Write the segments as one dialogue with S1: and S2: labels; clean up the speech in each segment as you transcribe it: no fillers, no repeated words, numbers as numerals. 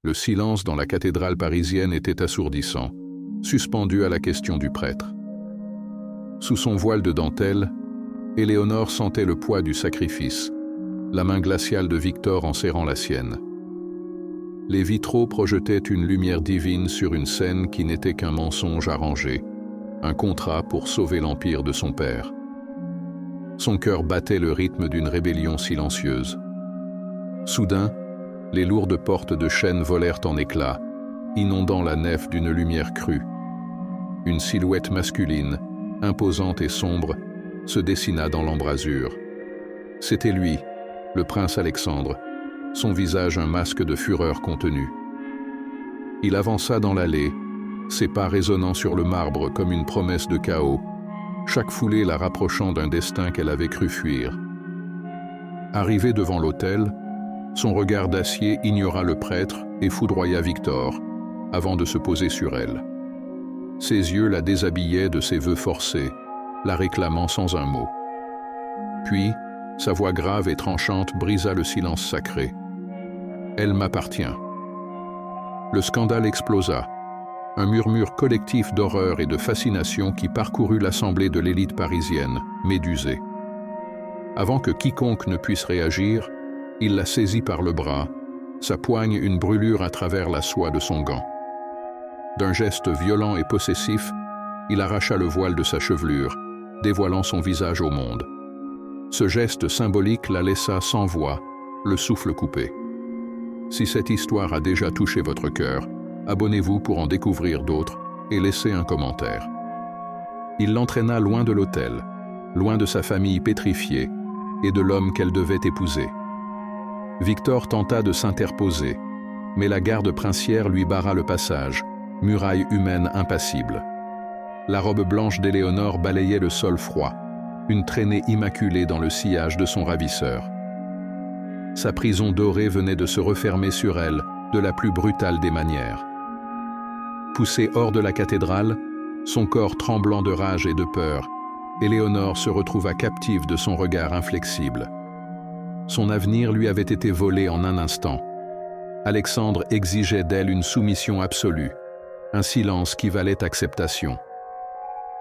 S1: Le silence dans la cathédrale parisienne était assourdissant, suspendu à la question du prêtre. Sous son voile de dentelle, Éléonore sentait le poids du sacrifice, la main glaciale de Victor en serrant la sienne. Les vitraux projetaient une lumière divine sur une scène qui n'était qu'un mensonge arrangé, un contrat pour sauver l'empire de son père. Son cœur battait le rythme d'une rébellion silencieuse. Soudain, les lourdes portes de chêne volèrent en éclats, inondant la nef d'une lumière crue. Une silhouette masculine, imposante et sombre, se dessina dans l'embrasure. C'était lui, le prince Alexandre, son visage un masque de fureur contenue. Il avança dans l'allée, ses pas résonnant sur le marbre comme une promesse de chaos, chaque foulée la rapprochant d'un destin qu'elle avait cru fuir. Arrivé devant l'autel, son regard d'acier ignora le prêtre et foudroya Victor, avant de se poser sur elle. Ses yeux la déshabillaient de ses vœux forcés, la réclamant sans un mot. Puis, sa voix grave et tranchante brisa le silence sacré. « Elle m'appartient ». Le scandale explosa, un murmure collectif d'horreur et de fascination qui parcourut l'assemblée de l'élite parisienne, médusée. Avant que quiconque ne puisse réagir, il la saisit par le bras, sa poigne une brûlure à travers la soie de son gant. D'un geste violent et possessif, il arracha le voile de sa chevelure, dévoilant son visage au monde. Ce geste symbolique la laissa sans voix, le souffle coupé. Si cette histoire a déjà touché votre cœur, abonnez-vous pour en découvrir d'autres et laissez un commentaire. Il l'entraîna loin de l'autel, loin de sa famille pétrifiée et de l'homme qu'elle devait épouser. Victor tenta de s'interposer, mais la garde princière lui barra le passage, muraille humaine impassible. La robe blanche d'Éléonore balayait le sol froid, une traînée immaculée dans le sillage de son ravisseur. Sa prison dorée venait de se refermer sur elle de la plus brutale des manières. Poussée hors de la cathédrale, son corps tremblant de rage et de peur, Éléonore se retrouva captive de son regard inflexible. Son avenir lui avait été volé en un instant. Alexandre exigeait d'elle une soumission absolue, un silence qui valait acceptation.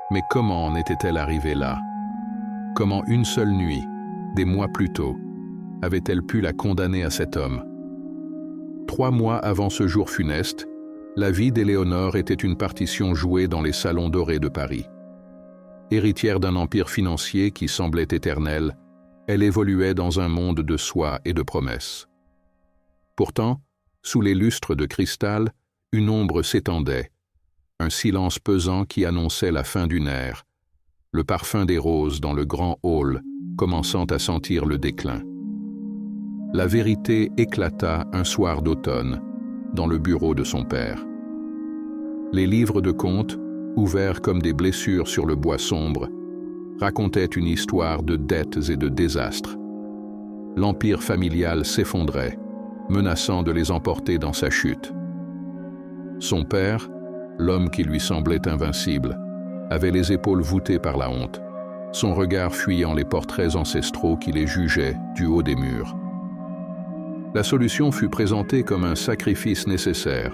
S1: Mais comment en était-elle arrivée là? Comment une seule nuit, des mois plus tôt, avait-elle pu la condamner à cet homme? 3 mois avant ce jour funeste, la vie d'Éléonore était une partition jouée dans les salons dorés de Paris. Héritière d'un empire financier qui semblait éternel, elle évoluait dans un monde de soie et de promesses. Pourtant, sous les lustres de cristal, une ombre s'étendait, un silence pesant qui annonçait la fin d'une ère, le parfum des roses dans le grand hall commençant à sentir le déclin. La vérité éclata un soir d'automne, dans le bureau de son père. Les livres de contes, ouverts comme des blessures sur le bois sombre, racontaient une histoire de dettes et de désastres. L'empire familial s'effondrait, menaçant de les emporter dans sa chute. Son père, l'homme qui lui semblait invincible, avait les épaules voûtées par la honte, son regard fuyant les portraits ancestraux qui les jugeaient du haut des murs. La solution fut présentée comme un sacrifice nécessaire,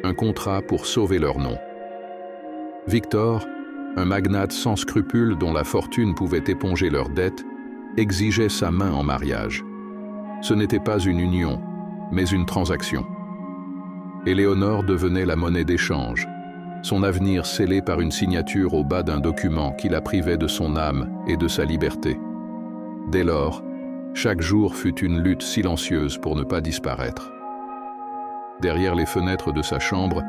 S1: un contrat pour sauver leur nom. Victor, un magnate sans scrupules dont la fortune pouvait éponger leurs dettes, exigeait sa main en mariage. Ce n'était pas une union, mais une transaction. Éléonore devenait la monnaie d'échange, son avenir scellé par une signature au bas d'un document qui la privait de son âme et de sa liberté. Dès lors, chaque jour fut une lutte silencieuse pour ne pas disparaître. Derrière les fenêtres de sa chambre,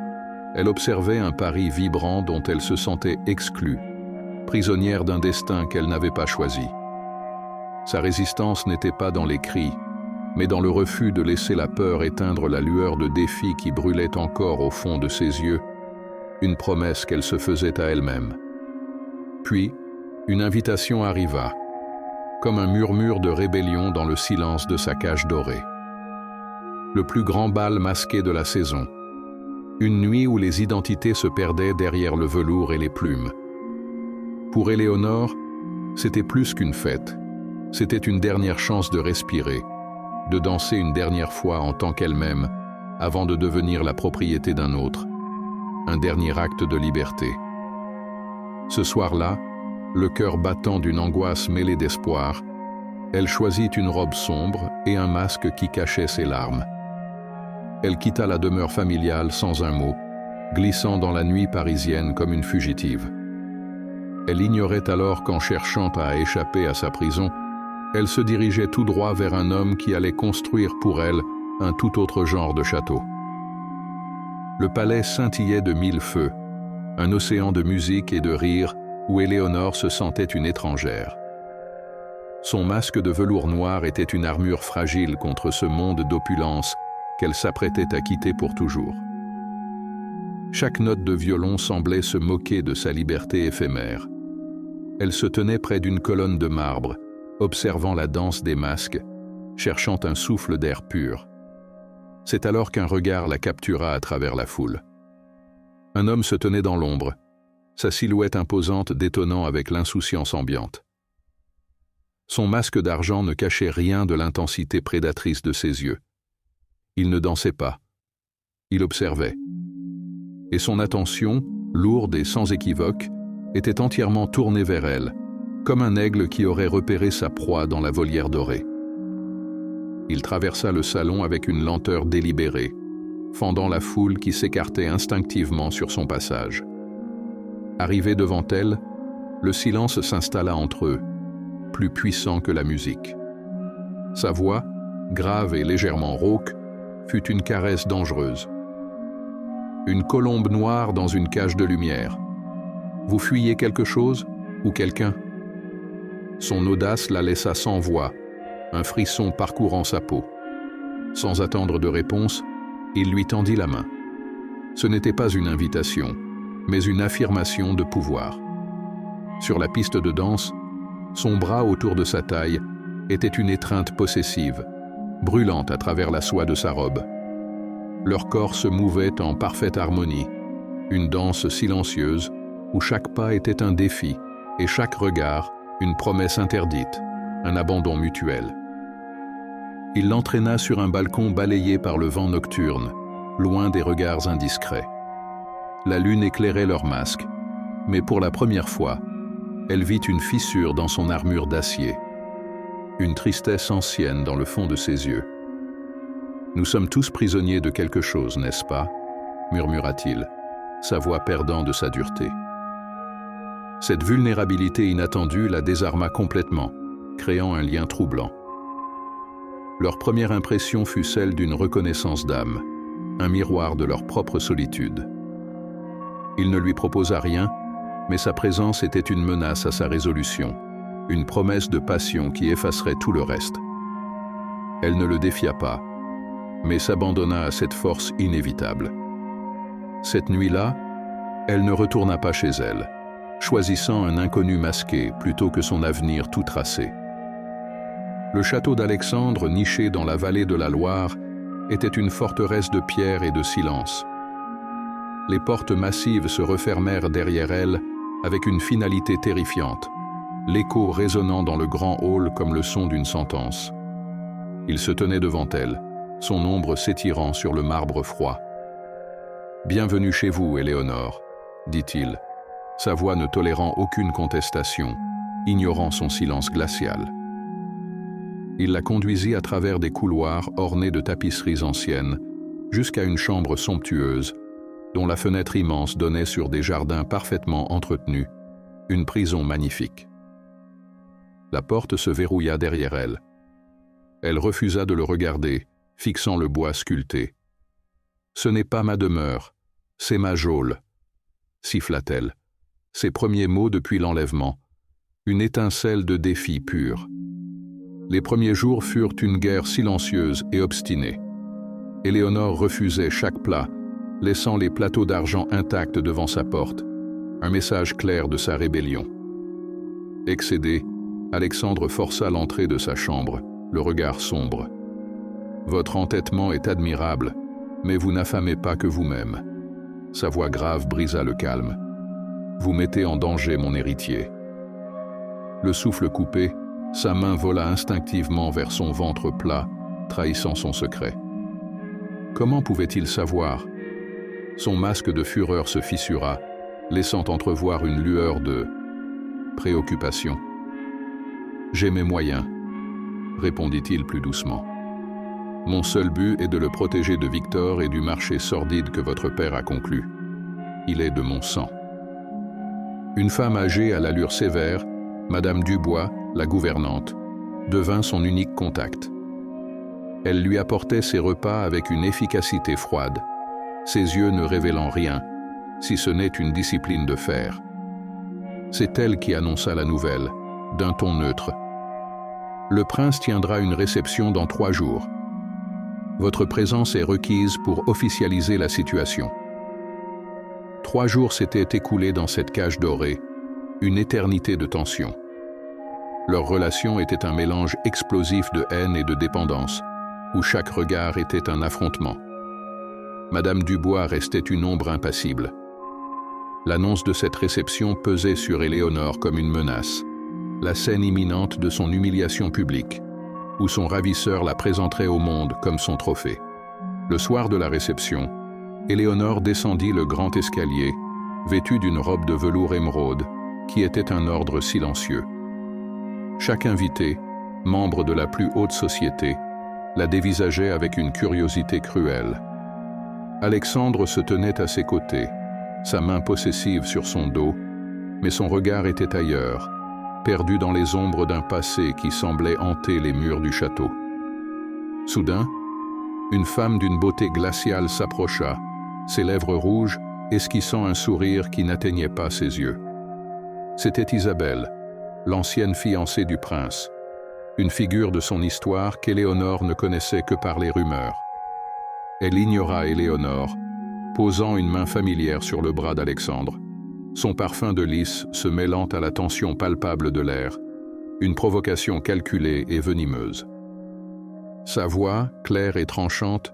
S1: elle observait un Paris vibrant dont elle se sentait exclue, prisonnière d'un destin qu'elle n'avait pas choisi. Sa résistance n'était pas dans les cris, mais dans le refus de laisser la peur éteindre la lueur de défi qui brûlait encore au fond de ses yeux, une promesse qu'elle se faisait à elle-même. Puis, une invitation arriva, comme un murmure de rébellion dans le silence de sa cage dorée. Le plus grand bal masqué de la saison. Une nuit où les identités se perdaient derrière le velours et les plumes. Pour Éléonore, c'était plus qu'une fête. C'était une dernière chance de respirer, de danser une dernière fois en tant qu'elle-même, avant de devenir la propriété d'un autre, un dernier acte de liberté. Ce soir-là, le cœur battant d'une angoisse mêlée d'espoir, elle choisit une robe sombre et un masque qui cachait ses larmes. Elle quitta la demeure familiale sans un mot, glissant dans la nuit parisienne comme une fugitive. Elle ignorait alors qu'en cherchant à échapper à sa prison, elle se dirigeait tout droit vers un homme qui allait construire pour elle un tout autre genre de château. Le palais scintillait de mille feux, un océan de musique et de rire où Éléonore se sentait une étrangère. Son masque de velours noir était une armure fragile contre ce monde d'opulence qu'elle s'apprêtait à quitter pour toujours. Chaque note de violon semblait se moquer de sa liberté éphémère. Elle se tenait près d'une colonne de marbre, observant la danse des masques, cherchant un souffle d'air pur. C'est alors qu'un regard la captura à travers la foule. Un homme se tenait dans l'ombre, sa silhouette imposante détonnant avec l'insouciance ambiante. Son masque d'argent ne cachait rien de l'intensité prédatrice de ses yeux. Il ne dansait pas. Il observait. Et son attention, lourde et sans équivoque, était entièrement tournée vers elle, comme un aigle qui aurait repéré sa proie dans la volière dorée. Il traversa le salon avec une lenteur délibérée, fendant la foule qui s'écartait instinctivement sur son passage. Arrivé devant elle, le silence s'installa entre eux, plus puissant que la musique. Sa voix, grave et légèrement rauque, fut une caresse dangereuse. Une colombe noire dans une cage de lumière. Vous fuyez quelque chose ou quelqu'un? Son audace la laissa sans voix, un frisson parcourant sa peau. Sans attendre de réponse, il lui tendit la main. Ce n'était pas une invitation, mais une affirmation de pouvoir. Sur la piste de danse, son bras autour de sa taille était une étreinte possessive, brûlante à travers la soie de sa robe. Leurs corps se mouvaient en parfaite harmonie, une danse silencieuse où chaque pas était un défi et chaque regard une promesse interdite, un abandon mutuel. Il l'entraîna sur un balcon balayé par le vent nocturne, loin des regards indiscrets. La lune éclairait leurs masques, mais pour la première fois, elle vit une fissure dans son armure d'acier, une tristesse ancienne dans le fond de ses yeux. « Nous sommes tous prisonniers de quelque chose, n'est-ce pas ?» murmura-t-il, sa voix perdant de sa dureté. Cette vulnérabilité inattendue la désarma complètement, créant un lien troublant. Leur première impression fut celle d'une reconnaissance d'âme, un miroir de leur propre solitude. Il ne lui proposa rien, mais sa présence était une menace à sa résolution, une promesse de passion qui effacerait tout le reste. Elle ne le défia pas, mais s'abandonna à cette force inévitable. Cette nuit-là, elle ne retourna pas chez elle, choisissant un inconnu masqué plutôt que son avenir tout tracé. Le château d'Alexandre, niché dans la vallée de la Loire, était une forteresse de pierre et de silence. Les portes massives se refermèrent derrière elle avec une finalité terrifiante, l'écho résonnant dans le grand hall comme le son d'une sentence. Il se tenait devant elle, son ombre s'étirant sur le marbre froid. « Bienvenue chez vous, Éléonore, » dit-il, sa voix ne tolérant aucune contestation, ignorant son silence glacial. Il la conduisit à travers des couloirs ornés de tapisseries anciennes, jusqu'à une chambre somptueuse, dont la fenêtre immense donnait sur des jardins parfaitement entretenus, une prison magnifique. La porte se verrouilla derrière elle. Elle refusa de le regarder, fixant le bois sculpté. « Ce n'est pas ma demeure, c'est ma geôle », siffla-t-elle, ses premiers mots depuis l'enlèvement, une étincelle de défi pur. Les premiers jours furent une guerre silencieuse et obstinée. Éléonore refusait chaque plat, laissant les plateaux d'argent intacts devant sa porte, un message clair de sa rébellion. Excédé, Alexandre força l'entrée de sa chambre, le regard sombre. « Votre entêtement est admirable, mais vous n'affamez pas que vous-même. » Sa voix grave brisa le calme. « Vous mettez en danger mon héritier. » Le souffle coupé, sa main vola instinctivement vers son ventre plat, trahissant son secret. Comment pouvait-il savoir? Son masque de fureur se fissura, laissant entrevoir une lueur de préoccupation. « J'ai mes moyens, » répondit-il plus doucement. « Mon seul but est de le protéger de Victor et du marché sordide que votre père a conclu. Il est de mon sang. » Une femme âgée à l'allure sévère, Madame Dubois, la gouvernante, devint son unique contact. Elle lui apportait ses repas avec une efficacité froide, ses yeux ne révélant rien, si ce n'est une discipline de fer. C'est elle qui annonça la nouvelle, d'un ton neutre. « Le prince tiendra une réception dans 3 jours. Votre présence est requise pour officialiser la situation. » 3 jours s'étaient écoulés dans cette cage dorée, une éternité de tension. Leur relation était un mélange explosif de haine et de dépendance, où chaque regard était un affrontement. Madame Dubois restait une ombre impassible. L'annonce de cette réception pesait sur Éléonore comme une menace, la scène imminente de son humiliation publique, où son ravisseur la présenterait au monde comme son trophée. Le soir de la réception, Éléonore descendit le grand escalier, vêtue d'une robe de velours émeraude, qui était un ordre silencieux. Chaque invité, membre de la plus haute société, la dévisageait avec une curiosité cruelle. Alexandre se tenait à ses côtés, sa main possessive sur son dos, mais son regard était ailleurs, perdu dans les ombres d'un passé qui semblait hanter les murs du château. Soudain, une femme d'une beauté glaciale s'approcha, ses lèvres rouges esquissant un sourire qui n'atteignait pas ses yeux. C'était Isabelle, l'ancienne fiancée du prince, une figure de son histoire qu'Éléonore ne connaissait que par les rumeurs. Elle ignora Éléonore, posant une main familière sur le bras d'Alexandre, son parfum de lys se mêlant à la tension palpable de l'air, une provocation calculée et venimeuse. Sa voix, claire et tranchante,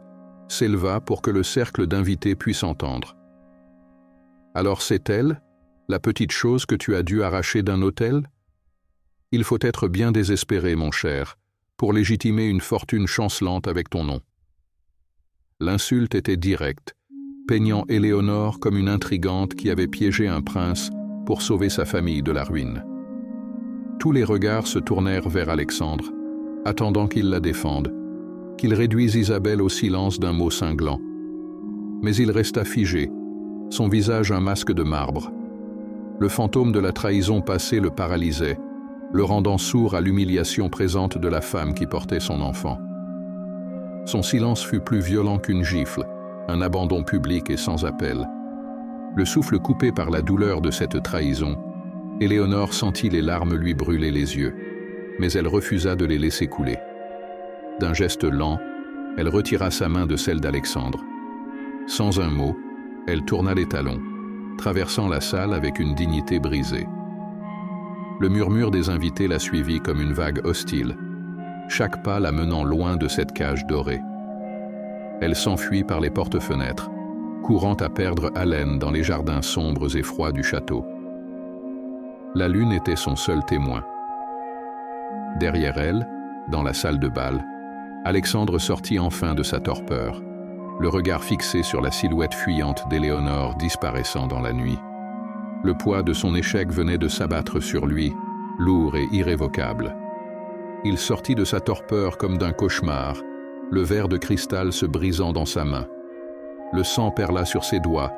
S1: s'éleva pour que le cercle d'invités puisse entendre. « Alors c'est elle, la petite chose que tu as dû arracher d'un autel ? Il faut être bien désespéré, mon cher, pour légitimer une fortune chancelante avec ton nom. » L'insulte était directe, peignant Éléonore comme une intrigante qui avait piégé un prince pour sauver sa famille de la ruine. Tous les regards se tournèrent vers Alexandre, attendant qu'il la défende, qu'il réduise Isabelle au silence d'un mot cinglant. Mais il resta figé, son visage un masque de marbre. Le fantôme de la trahison passée le paralysait, le rendant sourd à l'humiliation présente de la femme qui portait son enfant. Son silence fut plus violent qu'une gifle, un abandon public et sans appel. Le souffle coupé par la douleur de cette trahison, Éléonore sentit les larmes lui brûler les yeux, mais elle refusa de les laisser couler. D'un geste lent, elle retira sa main de celle d'Alexandre. Sans un mot, elle tourna les talons, traversant la salle avec une dignité brisée. Le murmure des invités la suivit comme une vague hostile, chaque pas la menant loin de cette cage dorée. Elle s'enfuit par les porte-fenêtres, courant à perdre haleine dans les jardins sombres et froids du château. La lune était son seul témoin. Derrière elle, dans la salle de bal, Alexandre sortit enfin de sa torpeur, le regard fixé sur la silhouette fuyante d'Éléonore disparaissant dans la nuit. Le poids de son échec venait de s'abattre sur lui, lourd et irrévocable. Il sortit de sa torpeur comme d'un cauchemar, le verre de cristal se brisant dans sa main. Le sang perla sur ses doigts,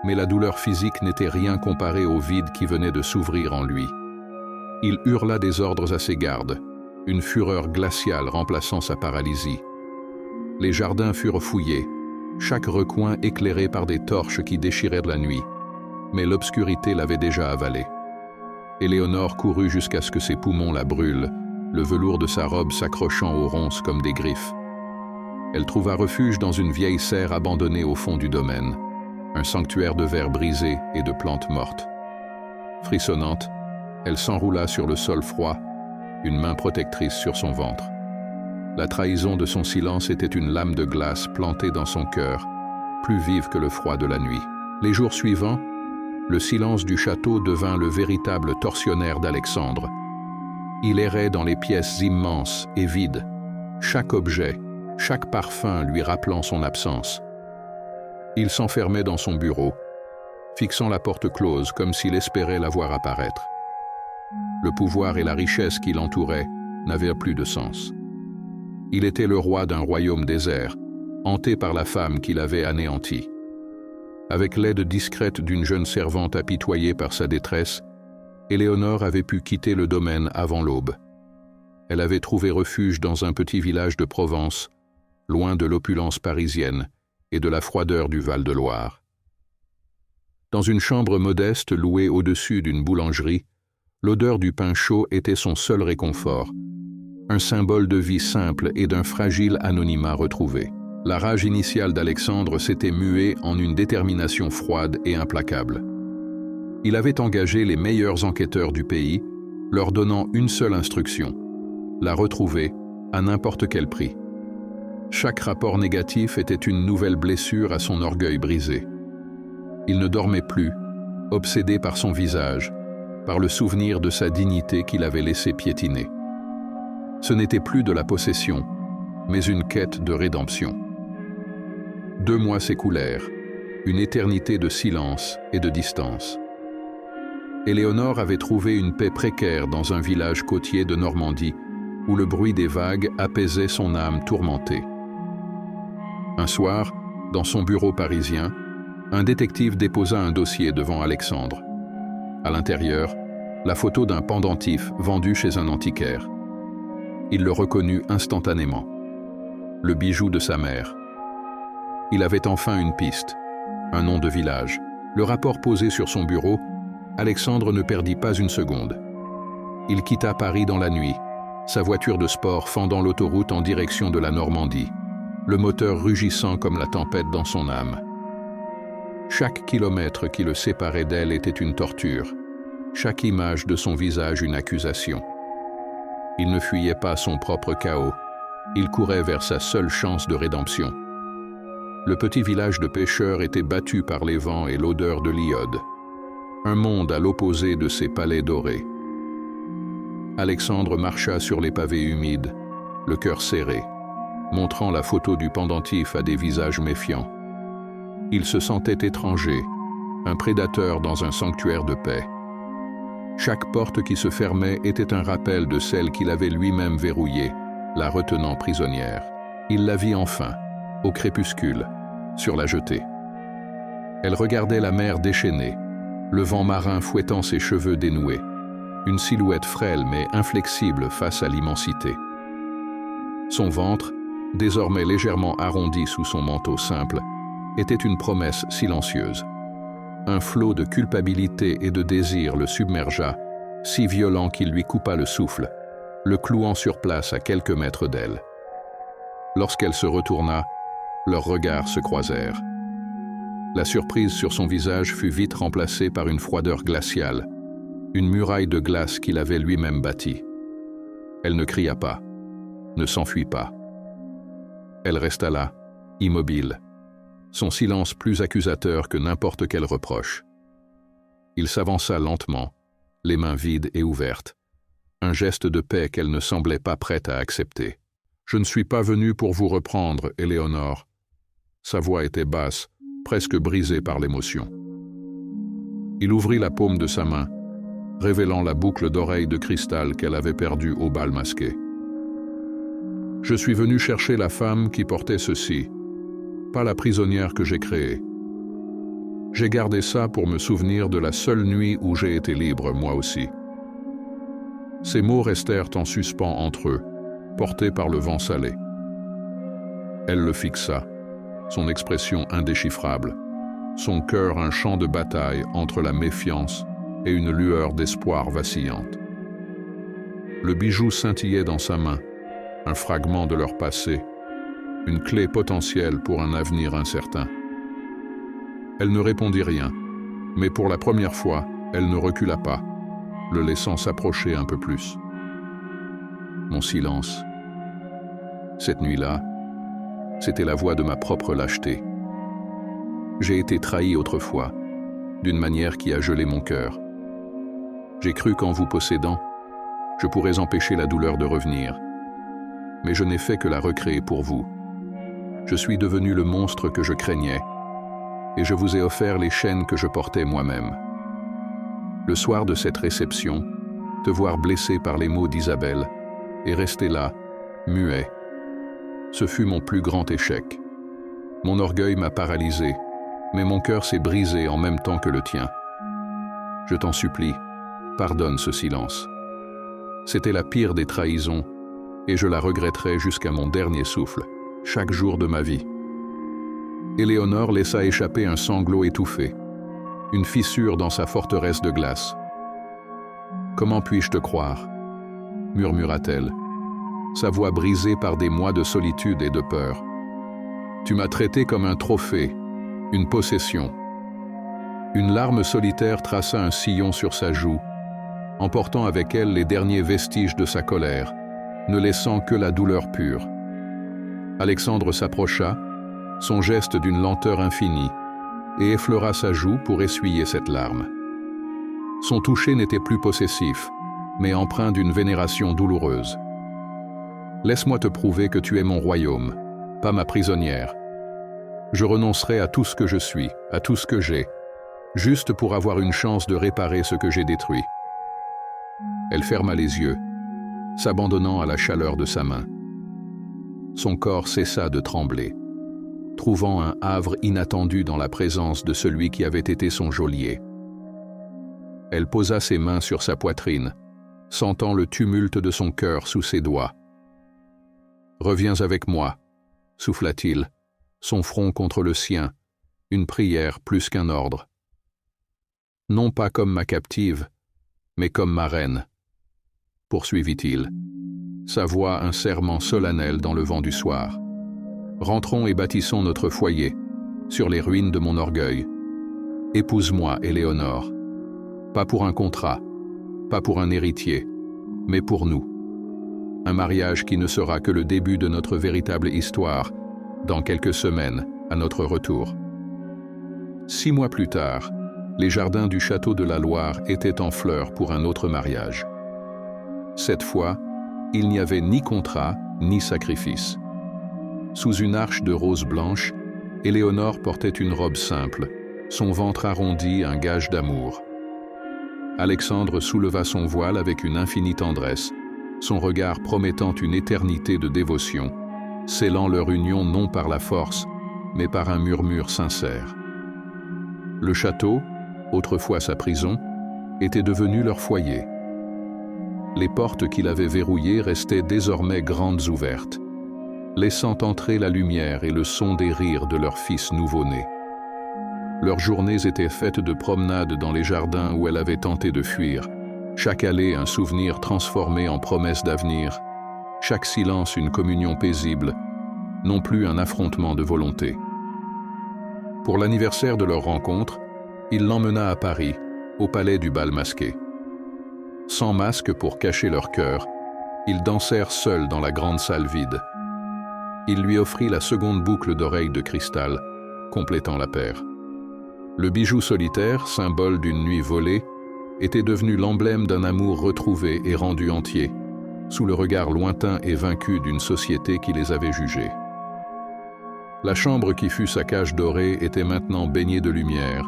S1: mais la douleur physique n'était rien comparée au vide qui venait de s'ouvrir en lui. Il hurla des ordres à ses gardes, une fureur glaciale remplaçant sa paralysie. Les jardins furent fouillés, chaque recoin éclairé par des torches qui déchiraient la nuit, mais l'obscurité l'avait déjà avalé. Éléonore courut jusqu'à ce que ses poumons la brûlent, le velours de sa robe s'accrochant aux ronces comme des griffes. Elle trouva refuge dans une vieille serre abandonnée au fond du domaine, un sanctuaire de verre brisé et de plantes mortes. Frissonnante, elle s'enroula sur le sol froid, une main protectrice sur son ventre. La trahison de son silence était une lame de glace plantée dans son cœur, plus vive que le froid de la nuit. Les jours suivants, le silence du château devint le véritable tortionnaire d'Alexandre. Il errait dans les pièces immenses et vides, chaque objet, chaque parfum lui rappelant son absence. Il s'enfermait dans son bureau, fixant la porte close comme s'il espérait la voir apparaître. Le pouvoir et la richesse qui l'entouraient n'avaient plus de sens. Il était le roi d'un royaume désert, hanté par la femme qui l'avait anéanti. Avec l'aide discrète d'une jeune servante apitoyée par sa détresse, Éléonore avait pu quitter le domaine avant l'aube. Elle avait trouvé refuge dans un petit village de Provence, loin de l'opulence parisienne et de la froideur du Val-de-Loire. Dans une chambre modeste louée au-dessus d'une boulangerie, l'odeur du pain chaud était son seul réconfort, un symbole de vie simple et d'un fragile anonymat retrouvé. La rage initiale d'Alexandre s'était muée en une détermination froide et implacable. Il avait engagé les meilleurs enquêteurs du pays, leur donnant une seule instruction: la retrouver à n'importe quel prix. Chaque rapport négatif était une nouvelle blessure à son orgueil brisé. Il ne dormait plus, obsédé par son visage, par le souvenir de sa dignité qu'il avait laissé piétiner. Ce n'était plus de la possession, mais une quête de rédemption. 2 mois s'écoulèrent, une éternité de silence et de distance. Éléonore avait trouvé une paix précaire dans un village côtier de Normandie, où le bruit des vagues apaisait son âme tourmentée. Un soir, dans son bureau parisien, un détective déposa un dossier devant Alexandre. À l'intérieur, la photo d'un pendentif vendu chez un antiquaire. Il le reconnut instantanément. Le bijou de sa mère. Il avait enfin une piste, un nom de village. Le rapport posé sur son bureau, Alexandre ne perdit pas une seconde. Il quitta Paris dans la nuit, sa voiture de sport fendant l'autoroute en direction de la Normandie, le moteur rugissant comme la tempête dans son âme. Chaque kilomètre qui le séparait d'elle était une torture, chaque image de son visage une accusation. Il ne fuyait pas son propre chaos, il courait vers sa seule chance de rédemption. Le petit village de pêcheurs était battu par les vents et l'odeur de l'iode, un monde à l'opposé de ses palais dorés. Alexandre marcha sur les pavés humides, le cœur serré, montrant la photo du pendentif à des visages méfiants. Il se sentait étranger, un prédateur dans un sanctuaire de paix. Chaque porte qui se fermait était un rappel de celle qu'il avait lui-même verrouillée, la retenant prisonnière. Il la vit enfin, au crépuscule, sur la jetée. Elle regardait la mer déchaînée, le vent marin fouettant ses cheveux dénoués, une silhouette frêle mais inflexible face à l'immensité. Son ventre, désormais légèrement arrondi sous son manteau simple, était une promesse silencieuse. Un flot de culpabilité et de désir le submergea, si violent qu'il lui coupa le souffle, le clouant sur place à quelques mètres d'elle. Lorsqu'elle se retourna, leurs regards se croisèrent. La surprise sur son visage fut vite remplacée par une froideur glaciale, une muraille de glace qu'il avait lui-même bâtie. Elle ne cria pas, ne s'enfuit pas. Elle resta là, immobile, son silence plus accusateur que n'importe quel reproche. Il s'avança lentement, les mains vides et ouvertes, un geste de paix qu'elle ne semblait pas prête à accepter. « Je ne suis pas venu pour vous reprendre, Éléonore. » Sa voix était basse, presque brisée par l'émotion. Il ouvrit la paume de sa main, révélant la boucle d'oreille de cristal qu'elle avait perdue au bal masqué. « Je suis venu chercher la femme qui portait ceci, pas la prisonnière que j'ai créée. J'ai gardé ça pour me souvenir de la seule nuit où j'ai été libre, moi aussi. » Ces mots restèrent en suspens entre eux, portés par le vent salé. Elle le fixa, son expression indéchiffrable, son cœur un champ de bataille entre la méfiance et une lueur d'espoir vacillante. Le bijou scintillait dans sa main, un fragment de leur passé, une clé potentielle pour un avenir incertain. Elle ne répondit rien, mais pour la première fois, elle ne recula pas, le laissant s'approcher un peu plus. Mon silence. Cette nuit-là, c'était la voix de ma propre lâcheté. J'ai été trahi autrefois, d'une manière qui a gelé mon cœur. J'ai cru qu'en vous possédant, je pourrais empêcher la douleur de revenir. Mais je n'ai fait que la recréer pour vous, Je suis devenu le monstre que je craignais, et je vous ai offert les chaînes que je portais moi-même. Le soir de cette réception, te voir blessé par les mots d'Isabelle, et rester là, muet, ce fut mon plus grand échec. Mon orgueil m'a paralysé, mais mon cœur s'est brisé en même temps que le tien. Je t'en supplie, pardonne ce silence. C'était la pire des trahisons, et je la regretterai jusqu'à mon dernier souffle, chaque jour de ma vie. Éléonore laissa échapper un sanglot étouffé, une fissure dans sa forteresse de glace. « Comment puis-je te croire ?» murmura-t-elle, sa voix brisée par des mois de solitude et de peur. « Tu m'as traité comme un trophée, une possession. » Une larme solitaire traça un sillon sur sa joue, emportant avec elle les derniers vestiges de sa colère, ne laissant que la douleur pure. Alexandre s'approcha, son geste d'une lenteur infinie, et effleura sa joue pour essuyer cette larme. Son toucher n'était plus possessif, mais empreint d'une vénération douloureuse. « Laisse-moi te prouver que tu es mon royaume, pas ma prisonnière. Je renoncerai à tout ce que je suis, à tout ce que j'ai, juste pour avoir une chance de réparer ce que j'ai détruit. » Elle ferma les yeux, s'abandonnant à la chaleur de sa main. Son corps cessa de trembler, trouvant un havre inattendu dans la présence de celui qui avait été son geôlier. Elle posa ses mains sur sa poitrine, sentant le tumulte de son cœur sous ses doigts. « Reviens avec moi », souffla-t-il, son front contre le sien, une prière plus qu'un ordre. « Non pas comme ma captive, mais comme ma reine », poursuivit-il, sa voix un serment solennel dans le vent du soir. « Rentrons et bâtissons notre foyer, sur les ruines de mon orgueil. Épouse-moi, Éléonore, pas pour un contrat, pas pour un héritier, mais pour nous. Un mariage qui ne sera que le début de notre véritable histoire, dans quelques semaines, à notre retour. » 6 mois plus tard, les jardins du château de la Loire étaient en fleurs pour un autre mariage. Cette fois, il n'y avait ni contrat, ni sacrifice. Sous une arche de roses blanches, Éléonore portait une robe simple, son ventre arrondi un gage d'amour. Alexandre souleva son voile avec une infinie tendresse, son regard promettant une éternité de dévotion, scellant leur union non par la force, mais par un murmure sincère. Le château, autrefois sa prison, était devenu leur foyer. Les portes qu'il avait verrouillées restaient désormais grandes ouvertes, laissant entrer la lumière et le son des rires de leur fils nouveau-né. Leurs journées étaient faites de promenades dans les jardins où elle avait tenté de fuir, chaque allée un souvenir transformé en promesse d'avenir, chaque silence une communion paisible, non plus un affrontement de volonté. Pour l'anniversaire de leur rencontre, il l'emmena à Paris, au palais du bal masqué. Sans masque pour cacher leur cœur, ils dansèrent seuls dans la grande salle vide. Il lui offrit la seconde boucle d'oreille de cristal, complétant la paire. Le bijou solitaire, symbole d'une nuit volée, était devenu l'emblème d'un amour retrouvé et rendu entier, sous le regard lointain et vaincu d'une société qui les avait jugés. La chambre qui fut sa cage dorée était maintenant baignée de lumière,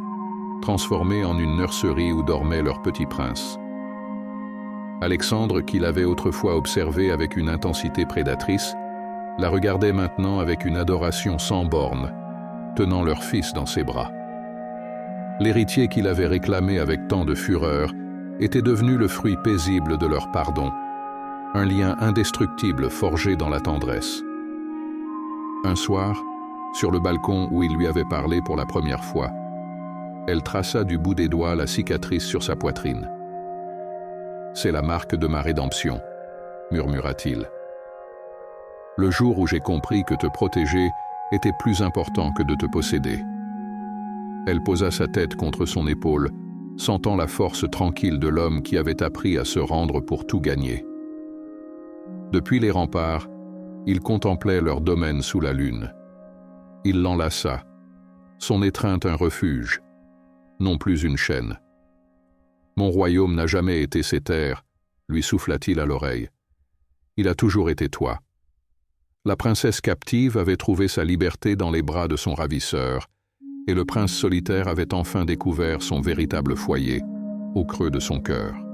S1: transformée en une nurserie où dormait leur petit prince. Alexandre, qui l'avait autrefois observée avec une intensité prédatrice, la regardait maintenant avec une adoration sans bornes, tenant leur fils dans ses bras. L'héritier qu'il avait réclamé avec tant de fureur était devenu le fruit paisible de leur pardon, un lien indestructible forgé dans la tendresse. Un soir, sur le balcon où il lui avait parlé pour la première fois, elle traça du bout des doigts la cicatrice sur sa poitrine. « C'est la marque de ma rédemption », murmura-t-il. « Le jour où j'ai compris que te protéger était plus important que de te posséder. » Elle posa sa tête contre son épaule, sentant la force tranquille de l'homme qui avait appris à se rendre pour tout gagner. Depuis les remparts, il contemplait leur domaine sous la lune. Il l'enlaça, son étreinte un refuge, non plus une chaîne. « Mon royaume n'a jamais été ces terres », lui souffla-t-il à l'oreille. « Il a toujours été toi. » La princesse captive avait trouvé sa liberté dans les bras de son ravisseur, et le prince solitaire avait enfin découvert son véritable foyer, au creux de son cœur.